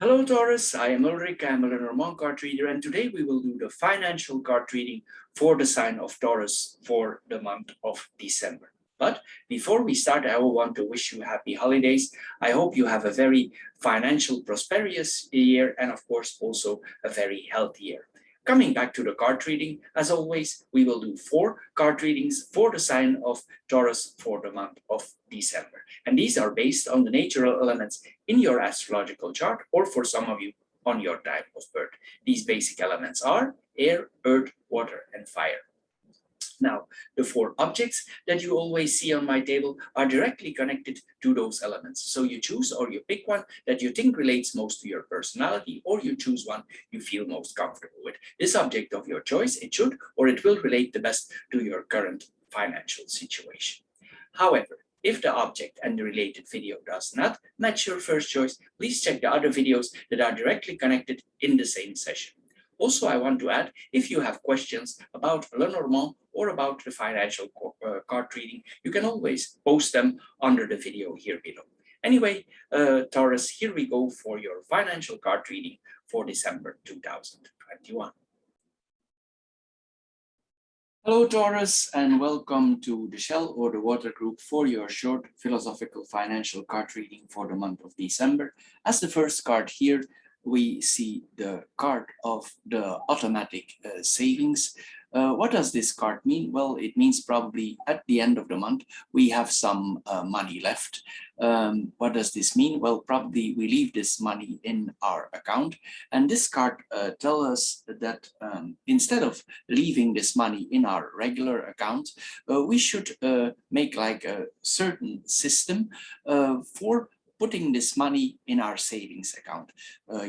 Hello Taurus, I am Ulrich, I am a Lenormand card reader, and today we will do the financial card reading for the sign of Taurus for the month of December. But before we start, I will want to wish you happy holidays. I hope you have a very financial prosperous year and of course also a very healthy year. Coming back to the card reading, as always, we will do 4 card readings for the sign of Taurus for the month of December. And these are based on the natural elements in your astrological chart, or for some of you, on your time of birth. These basic elements are air, earth, water, and fire. Now, the 4 objects that you always see on my table are directly connected to those elements. So you choose or you pick one that you think relates most to your personality, or you choose one you feel most comfortable with. This object of your choice, it should or it will relate the best to your current financial situation. However, if the object and the related video does not match your first choice, please check the other videos that are directly connected in the same session. Also, I want to add, if you have questions about Lenormand or about the financial card reading, you can always post them under the video here below. Anyway, Taurus, here we go for your financial card reading for December 2021. Hello Taurus, and welcome to the Shell or the Water Group for your short philosophical financial card reading for the month of December. As the first card here, we see the card of the automatic savings. What does this card mean? Well, it means probably at the end of the month, we have some money left. What does this mean? Well, probably we leave this money in our account. And this card tells us that instead of leaving this money in our regular account, we should make like a certain system for putting this money in our savings account.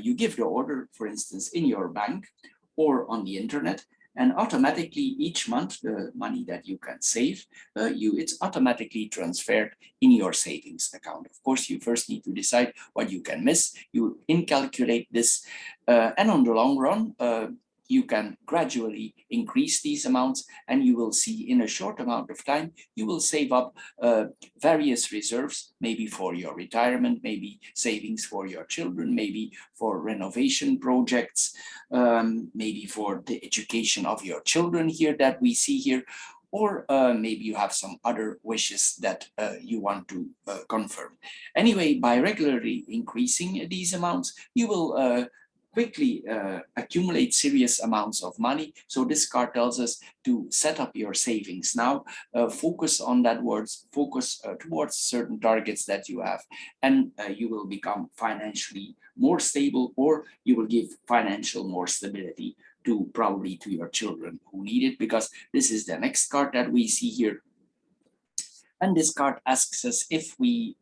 You give the order, for instance, in your bank or on the internet, and automatically each month the money that you can save, it's automatically transferred in your savings account. Of course, you first need to decide what you can miss. You incalculate this, and on the long run, you can gradually increase these amounts, and you will see in a short amount of time, you will save up various reserves, maybe for your retirement, maybe savings for your children, maybe for renovation projects, maybe for the education of your children here that we see here, or maybe you have some other wishes that you want to confirm. Anyway, by regularly increasing these amounts, you will quickly accumulate serious amounts of money. So this card tells us to set up your savings now, focus on that words, focus towards certain targets that you have, and you will become financially more stable, or you will give financial more stability to probably to your children who need it, because this is the next card that we see here. And this card asks us if we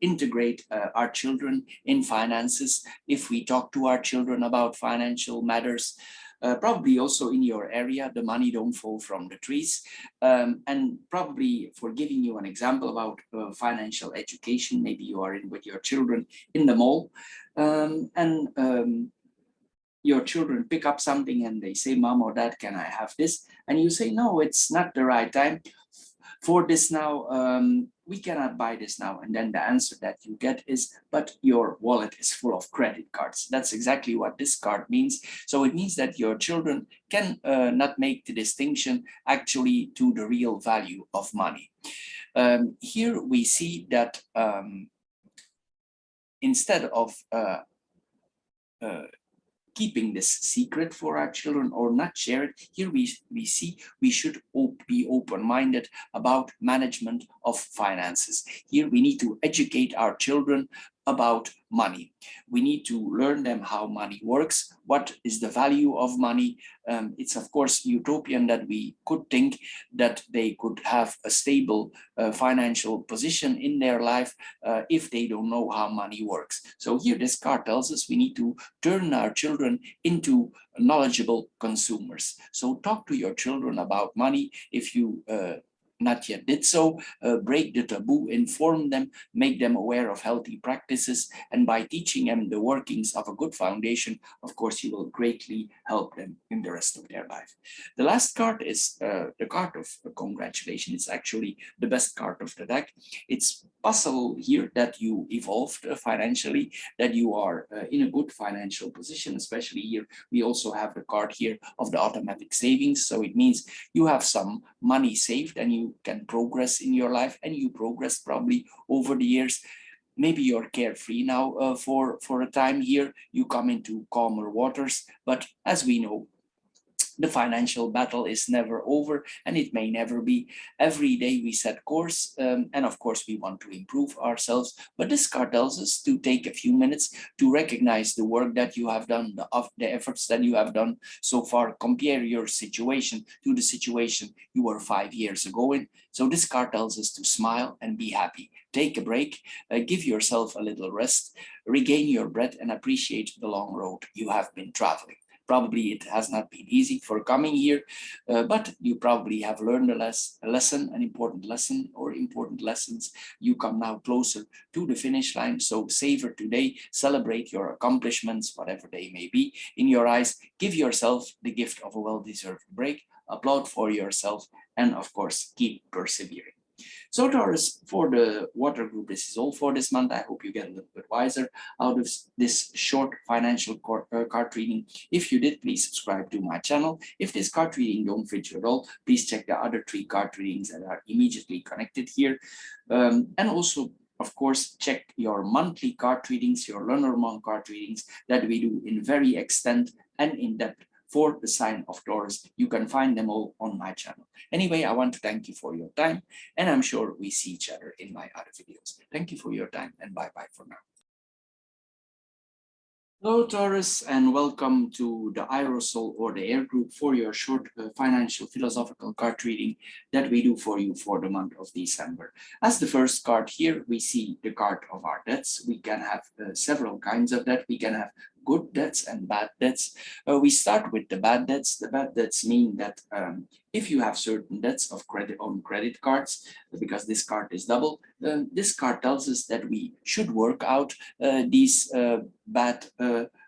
integrate our children in finances, if we talk to our children about financial matters, probably also in your area, the money don't fall from the trees. And probably, for giving you an example about financial education, maybe you are in with your children in the mall, your children pick up something and they say, "Mom or Dad, can I have this?" And you say, "No, it's not the right time for this now, we cannot buy this now." And then the answer that you get is, "But your wallet is full of credit cards." That's exactly what this card means. So it means that your children can not make the distinction actually to the real value of money. Here we see that instead of keeping this secret for our children or not share it, here we see we should be open-minded about management of finances. Here we need to educate our children about money. We need to learn them how money works, what is the value of money. It's of course utopian that we could think that they could have a stable financial position in their life if they don't know how money works. So here this card tells us we need to turn our children into knowledgeable consumers. So talk to your children about money. If you not yet did so, break the taboo, inform them, make them aware of healthy practices, and by teaching them the workings of a good foundation, of course, you will greatly help them in the rest of their life. The last card is the card of congratulation. It's actually the best card of the deck. It's possible here that you evolved financially, that you are in a good financial position. Especially here, we also have the card here of the automatic savings. So it means you have some money saved and you can progress in your life, and you progress probably over the years. Maybe you're carefree now for a time here, you come into calmer waters, but as we know, the financial battle is never over, and it may never be. Every day we set course, and of course we want to improve ourselves. But this card tells us to take a few minutes to recognize the work that you have done, the efforts that you have done so far. Compare your situation to the situation you were 5 years ago in. So this card tells us to smile and be happy. Take a break, give yourself a little rest, regain your breath, and appreciate the long road you have been traveling. Probably it has not been easy for coming here, but you probably have learned a lesson, an important lesson or important lessons. You come now closer to the finish line. So savor today, celebrate your accomplishments, whatever they may be in your eyes. Give yourself the gift of a well-deserved break, applaud for yourself, and of course, keep persevering. So Taurus, for the water group, this is all for this month. I hope you get a little bit wiser out of this short financial card reading. If you did, please subscribe to my channel. If this card reading don't fit you at all, please check the other 3 card readings that are immediately connected here. And also, of course, check your monthly card readings, your Lenormand card readings that we do in very extent and in depth for the sign of Taurus. You can find them all on my channel. Anyway, I want to thank you for your time, and I'm sure we see each other in my other videos. Thank you for your time, and bye-bye for now. Hello Taurus, and welcome to the Aerosol or the Air group for your short financial philosophical card reading that we do for you for the month of December. As the first card here, we see the card of our debts. We can have several kinds of debt. We can have good debts and bad debts. We start with the bad debts. The bad debts mean that if you have certain debts of credit on credit cards, because this card is double, this card tells us that we should work out these bad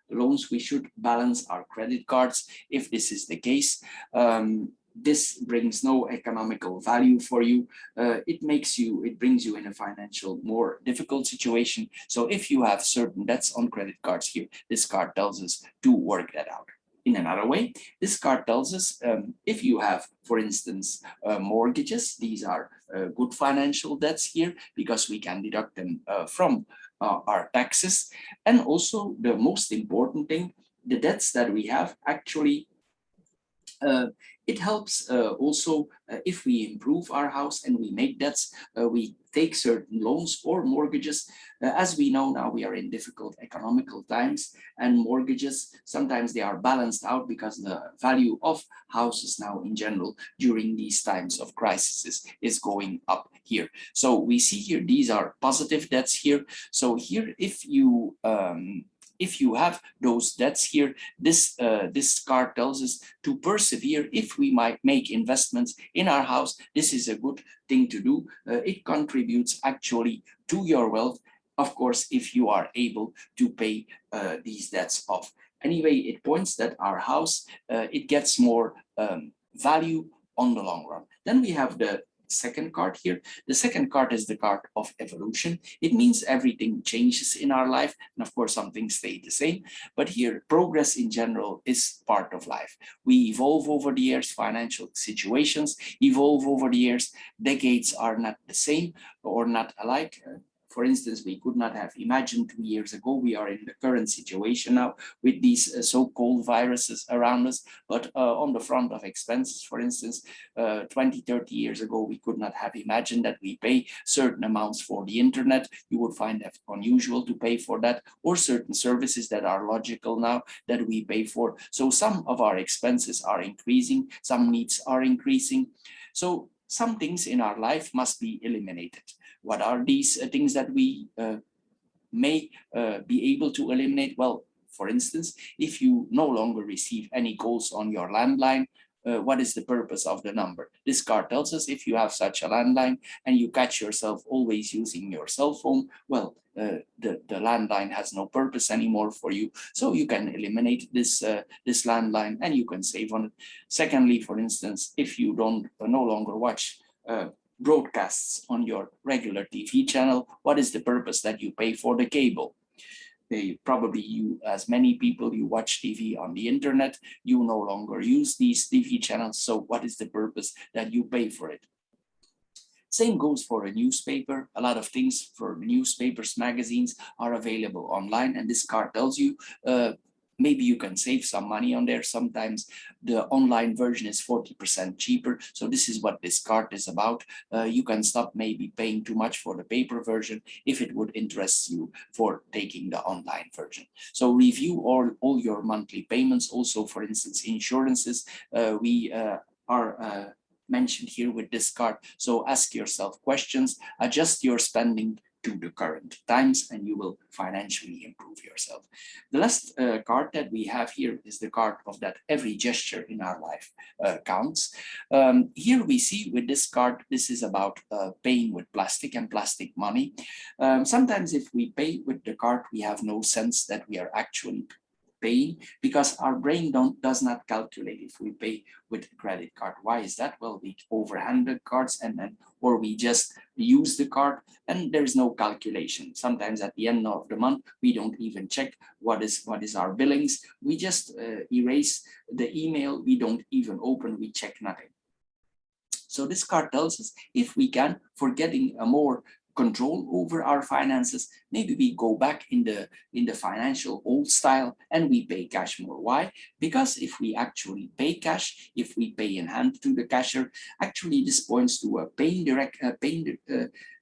loans. We should balance our credit cards. If this is the case, this brings no economical value for you. It brings you in a financial more difficult situation. So if you have certain debts on credit cards here, this card tells us to work that out. In another way, this card tells us if you have, for instance, mortgages, these are good financial debts here because we can deduct them from our taxes. And also the most important thing, the debts that we have actually it helps also if we improve our house and we make debts, we take certain loans or mortgages. As we know now, we are in difficult economical times, and mortgages, sometimes they are balanced out because the value of houses now in general during these times of crises is going up here. So we see here, these are positive debts here. So here, if you have those debts here, this card tells us to persevere. If we might make investments in our house, this is a good thing to do. It contributes actually to your wealth, of course, if you are able to pay these debts off. Anyway, it points that our house, it gets more value on the long run. Then we have the second card here. The second card is the card of evolution. It means everything changes in our life, and of course some things stay the same, but here progress in general is part of life. We evolve over the years, financial situations evolve over the years, decades are not the same or not alike. For instance, we could not have imagined 2 years ago. We are in the current situation now with these so-called viruses around us. But on the front of expenses, for instance, 20, 30 years ago, we could not have imagined that we pay certain amounts for the internet. You would find that unusual to pay for that, or certain services that are logical now that we pay for. So some of our expenses are increasing, some needs are increasing. So some things in our life must be eliminated. What are these things that we may be able to eliminate? Well, for instance, if you no longer receive any calls on your landline, what is the purpose of the number? This card tells us if you have such a landline and you catch yourself always using your cell phone, well, the landline has no purpose anymore for you. So you can eliminate this landline and you can save on it. Secondly, for instance, if you don't no longer watch broadcasts on your regular TV channel, what is the purpose that you pay for the cable? Probably you, as many people, you watch TV on the internet, you no longer use these TV channels. So what is the purpose that you pay for it? Same goes for a newspaper. A lot of things for newspapers, magazines are available online, and this card tells you maybe you can save some money on there. Sometimes the online version is 40% cheaper. So this is what this card is about. You can stop maybe paying too much for the paper version if it would interest you for taking the online version. So review all your monthly payments. Also, for instance, insurances. We are mentioned here with this card. So ask yourself questions, adjust your spending to the current times, and you will financially improve yourself. The last card that we have here is the card of that every gesture in our life counts. Here we see with this card, this is about paying with plastic and plastic money. Sometimes if we pay with the card, we have no sense that we are actually paying, because our brain does not calculate if we pay with a credit card. Why is that? Well, we overhand the cards or we just use the card and there is no calculation. Sometimes at the end of the month, we don't even check what is our billings. We just erase the email. We don't even open, we check nothing. So this card tells us if we can, for getting a more control over our finances, maybe we go back in the financial old style and we pay cash more. Why? Because if we actually pay cash, if we pay in hand to the cashier, actually this points to a pain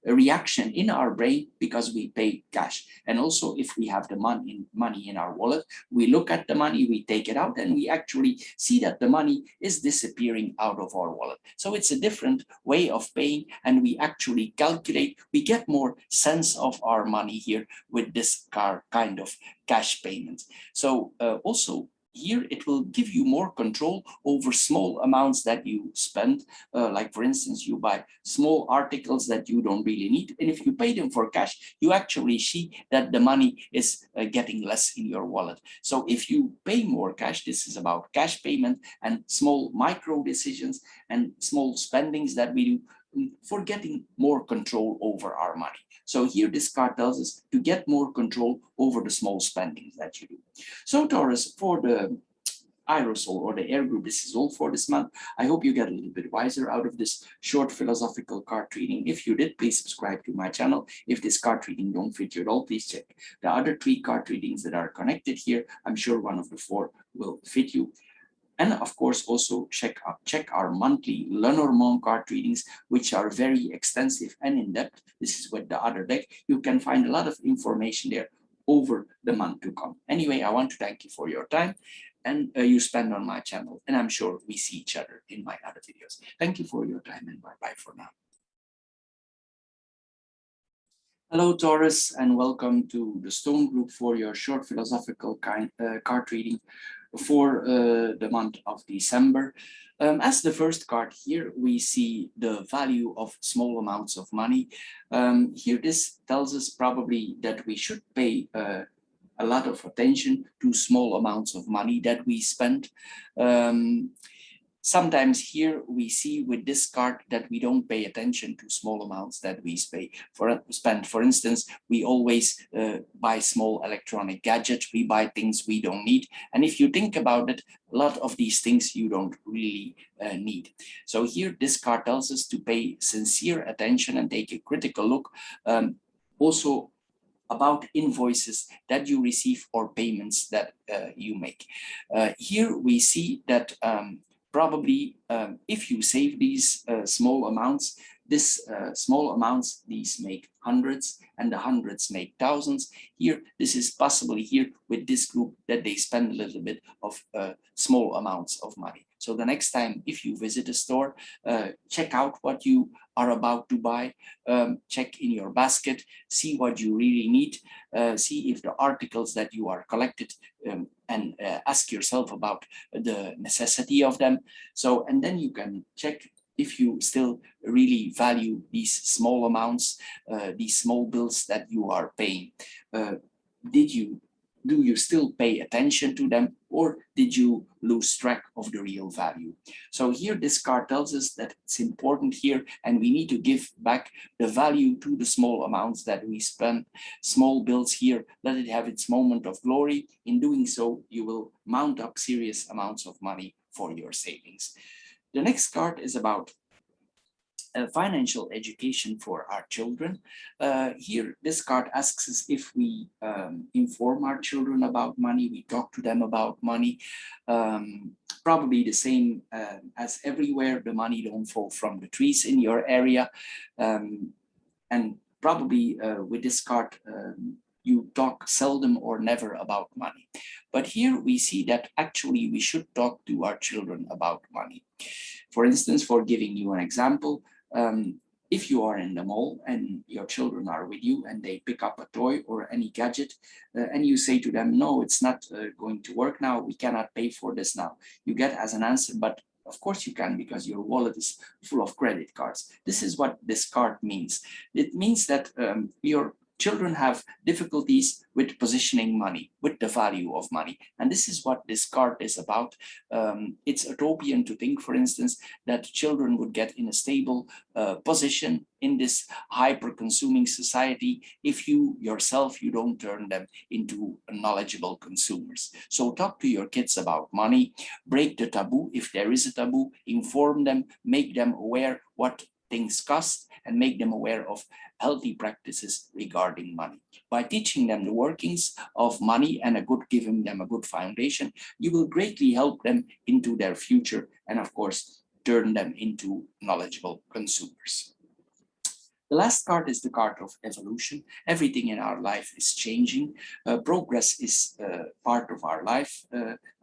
reaction in our brain because we pay cash. And also if we have the money in our wallet, we look at the money, we take it out, and we actually see that the money is disappearing out of our wallet. So it's a different way of paying, and we actually calculate, we get more sense of our money here with this kind of cash payments. So also here it will give you more control over small amounts that you spend. Like for instance, you buy small articles that you don't really need, and if you pay them for cash, you actually see that the money is getting less in your wallet. So if you pay more cash, this is about cash payment and small micro decisions and small spendings that we do for getting more control over our money. So here this card tells us to get more control over the small spendings that you do. So Taurus, for the Aerosol or the air group, this is all for this month. I hope you get a little bit wiser out of this short philosophical card reading. If you did, please subscribe to my channel. If this card reading don't fit you at all, please check the other 3 card readings that are connected here. I'm sure one of the 4 will fit you. And of course, also check our monthly Lenormand card readings, which are very extensive and in-depth. This is with the other deck. You can find a lot of information there over the month to come. Anyway, I want to thank you for your time and you spend on my channel. And I'm sure we see each other in my other videos. Thank you for your time, and bye-bye for now. Hello, Taurus, and welcome to the Stone Group for your short philosophical card reading for the month of December. As the first card here, we see the value of small amounts of money. Here, this tells us probably that we should pay a lot of attention to small amounts of money that we spend. Sometimes here we see with this card that we don't pay attention to small amounts that we spend. For instance, we always buy small electronic gadgets, we buy things we don't need. And if you think about it, a lot of these things you don't really need. So here this card tells us to pay sincere attention and take a critical look. Also about invoices that you receive or payments that you make. Here we see that probably if you save these small amounts, these make hundreds, and the hundreds make thousands. Here, this is possibly here with this group that they spend a little bit of small amounts of money. So the next time, if you visit a store, check out what you are about to buy, check in your basket, see what you really need, see if the articles that you are collected, and ask yourself about the necessity of them. So, and then you can check if you still really value these small amounts, these small bills that you are paying. Did you do you still pay attention to them, or did you lose track of the real value? So here this card tells us that it's important here, and we need to give back the value to the small amounts that we spend, small bills here, let it have its moment of glory. In doing so, you will mount up serious amounts of money for your savings. The next card is about financial education for our children. Here, this card asks us if we inform our children about money, we talk to them about money. Probably the same as everywhere, the money don't fall from the trees in your area. And probably with this card, you talk seldom or never about money. But here we see that actually we should talk to our children about money. For instance, for giving you an example, if you are in the mall and your children are with you and they pick up a toy or any gadget and you say to them, no, it's not going to work now, we cannot pay for this now. You get as an answer, but of course you can, because your wallet is full of credit cards. This is what this card means. It means that your children have difficulties with positioning money, with the value of money. And this is what this card is about. It's utopian to think, for instance, that children would get in a stable position in this hyper-consuming society if you yourself, you don't turn them into knowledgeable consumers. So talk to your kids about money, break the taboo if there is a taboo, inform them, make them aware what things cost, and make them aware of healthy practices regarding money. By teaching them the workings of money and giving them a good foundation, you will greatly help them into their future and, of course, turn them into knowledgeable consumers. The last card is the card of evolution. Everything in our life is changing. Progress is part of our life,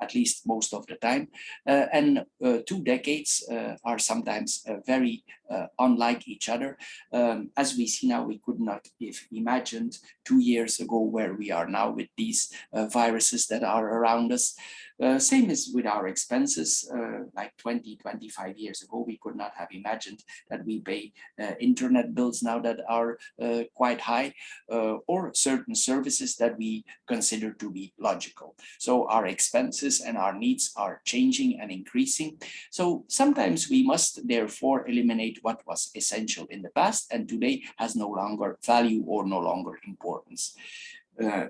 at least most of the time. And 2 decades are sometimes very unlike each other. As we see now, we could not have imagined 2 years ago where we are now with these viruses that are around us. Same as with our expenses, like 20, 25 years ago, we could not have imagined that we pay internet bills now that are quite high, or certain services that we consider to be logical. So our expenses and our needs are changing and increasing. So sometimes we must therefore eliminate what was essential in the past and today has no longer value or no longer importance.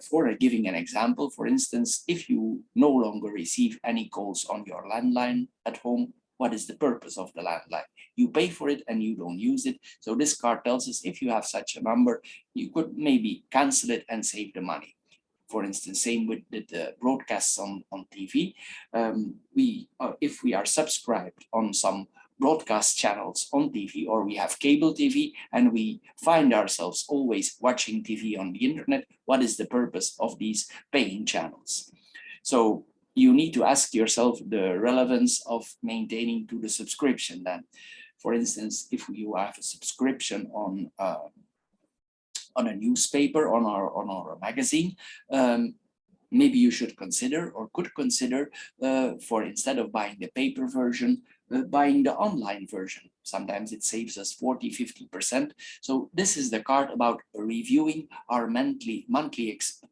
For giving an example, for instance, if you no longer receive any calls on your landline at home, what is the purpose of the landline? You pay for it and you don't use it. So this card tells us if you have such a number, you could maybe cancel it and save the money. For instance, same with the broadcasts on TV. If we are subscribed on some broadcast channels on TV, or we have cable TV and we find ourselves always watching TV on the internet, what is the purpose of these paying channels? So you need to ask yourself the relevance of maintaining to the subscription then. For instance, if you have a subscription on a newspaper, on our magazine, maybe you should consider or could consider for instead of buying the paper version, buying the online version. Sometimes it saves us 40–50%. So this is the card about reviewing our monthly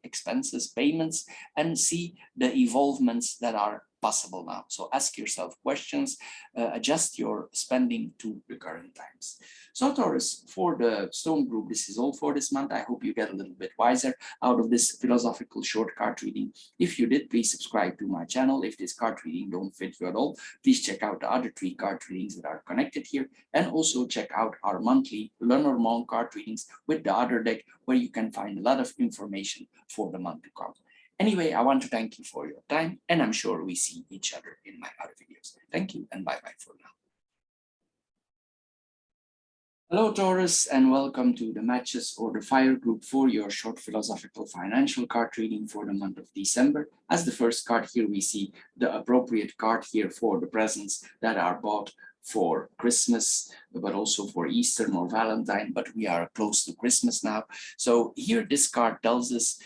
expenses, payments, and see the evolvements that are possible now. So ask yourself questions, adjust your spending to the current times. So Taurus, for the Stone Group, this is all for this month. I hope you get a little bit wiser out of this philosophical short card reading. If you did, please subscribe to my channel. If this card reading don't fit you at all, please check out the other 3 card readings that are connected here, and also check out our monthly Lenormand card readings with the other deck, where you can find a lot of information for the month to come. Anyway, I want to thank you for your time, and I'm sure we see each other in my other videos. Thank you, and bye-bye for now. Hello, Taurus, and welcome to the Matches or the Fire group for your short philosophical financial card reading for the month of December. As the first card here, we see the appropriate card here for the presents that are bought for Christmas, but also for Easter or Valentine, but we are close to Christmas now. So here this card tells us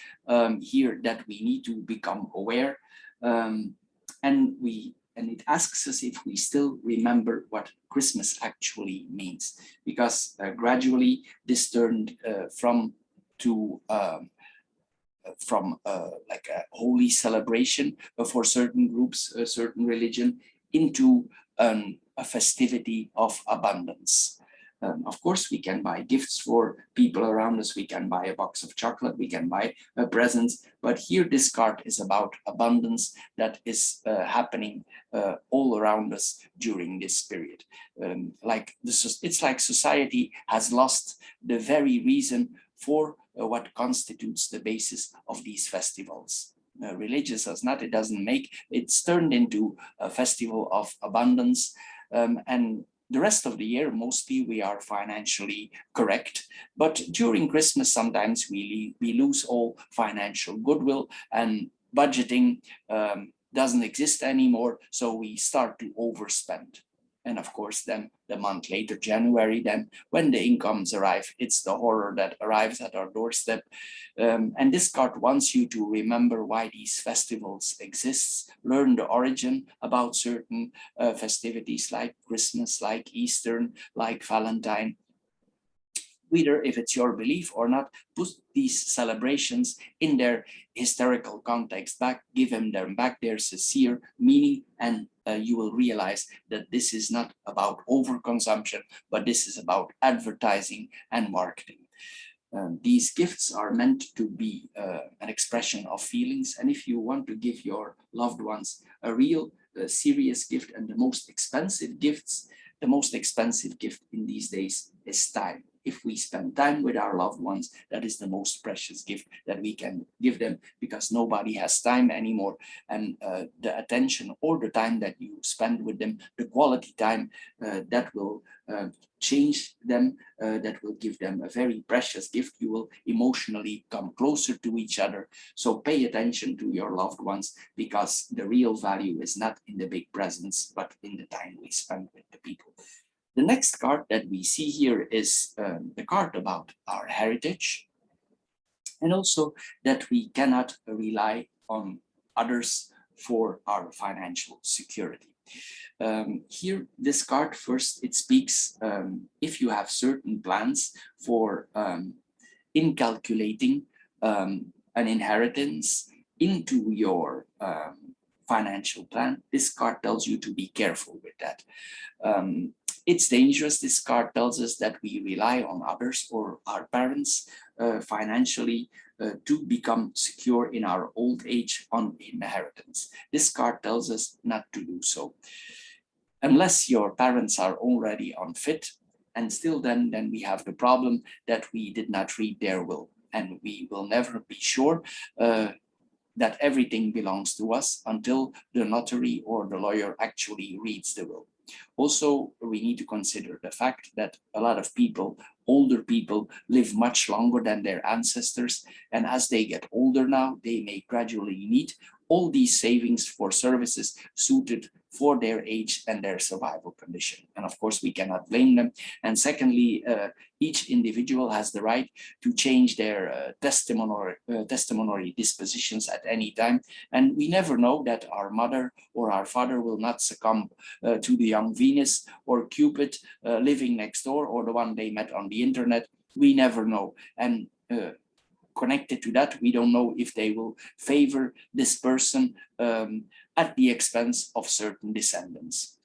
here that we need to become aware, and it asks us if we still remember what Christmas actually means, because gradually this turned from from like a holy celebration for certain groups, a certain religion, into a festivity of abundance. Of course, we can buy gifts for people around us. We can buy a box of chocolate. We can buy presents. But here, this card is about abundance that is happening all around us during this period. It's like society has lost the very reason for what constitutes the basis of these festivals. Religious as not, it doesn't make, it's turned into a festival of abundance, and the rest of the year, mostly we are financially correct. But during Christmas, sometimes we lose all financial goodwill, and budgeting doesn't exist anymore. So we start to overspend. And of course, then the month later, January, then when the incomes arrive, it's the horror that arrives at our doorstep. And this card wants you to remember why these festivals exist, learn the origin about certain festivities like Christmas, like Easter, like Valentine. Whether if it's your belief or not, put these celebrations in their historical context back, give them back their sincere meaning, and you will realize that this is not about overconsumption, but this is about advertising and marketing. These gifts are meant to be an expression of feelings, and if you want to give your loved ones a real serious gift, and the most expensive gift in these days is time. If we spend time with our loved ones, that is the most precious gift that we can give them, because nobody has time anymore. And the attention or the time that you spend with them, the quality time, that will change them, that will give them a very precious gift. You will emotionally come closer to each other. So pay attention to your loved ones, because the real value is not in the big presents, but in the time we spend with the people. The next card that we see here is the card about our heritage, and also that we cannot rely on others for our financial security. Here, this card first, it speaks if you have certain plans for incalculating an inheritance into your financial plan. This card tells you to be careful with that. It's dangerous. This card tells us that we rely on others or our parents financially to become secure in our old age on inheritance. This card tells us not to do so. Unless your parents are already unfit, and still then we have the problem that we did not read their will, and we will never be sure that everything belongs to us until the notary or the lawyer actually reads the will. Also, we need to consider the fact that a lot of people, older people, live much longer than their ancestors. And as they get older now, they may gradually need all these savings for services suited for their age and their survival condition. And of course, we cannot blame them. And secondly, each individual has the right to change their testimonial dispositions at any time. And we never know that our mother or our father will not succumb to the young Venus or Cupid living next door, or the one they met on the internet. We never know. And connected to that, we don't know if they will favor this person at the expense of certain descendants.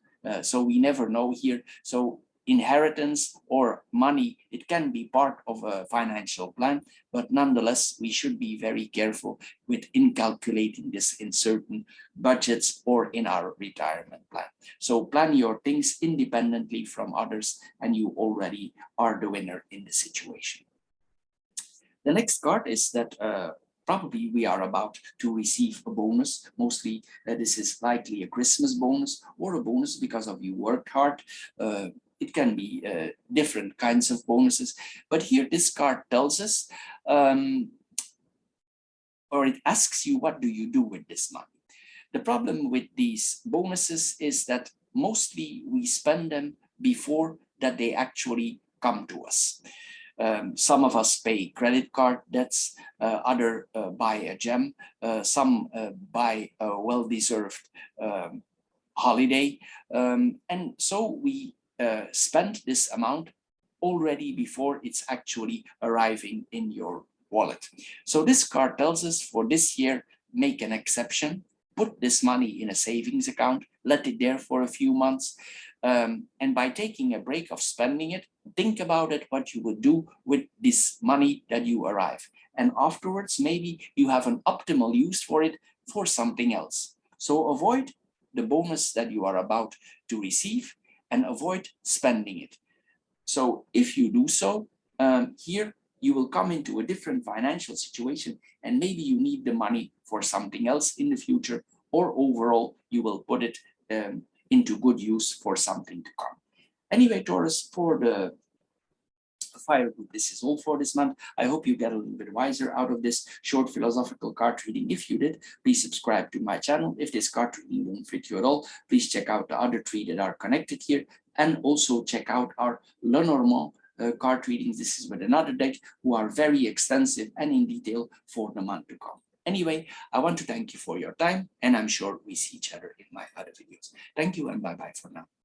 So we never know here. So inheritance or money, it can be part of a financial plan, but nonetheless, we should be very careful with incalculating this in certain budgets or in our retirement plan. So plan your things independently from others, and you already are the winner in the situation. The next card is that probably we are about to receive a bonus. Mostly this is likely a Christmas bonus or a bonus because of you worked hard. It can be different kinds of bonuses. But here this card tells us, or it asks you, what do you do with this money? The problem with these bonuses is that mostly we spend them before that they actually come to us. Some of us pay credit card debts, others buy a gem, some buy a well-deserved holiday. And so we spend this amount already before it's actually arriving in your wallet. So this card tells us for this year, make an exception, put this money in a savings account, let it there for a few months. And by taking a break of spending it, think about it, what you would do with this money that you arrive. And afterwards, maybe you have an optimal use for it for something else. So avoid the bonus that you are about to receive and avoid spending it. So if you do so, here you will come into a different financial situation and maybe you need the money for something else in the future, or overall you will put it into good use for something to come. Anyway, Taurus, for the fire group, this is all for this month. I hope you get a little bit wiser out of this short philosophical card reading. If you did, please subscribe to my channel. If this card reading won't fit you at all, please check out the other three that are connected here, and also check out our Lenormand card readings. This is with another deck, who are very extensive and in detail for the month to come. Anyway, I want to thank you for your time, and I'm sure we see each other in my other videos. Thank you and bye-bye for now.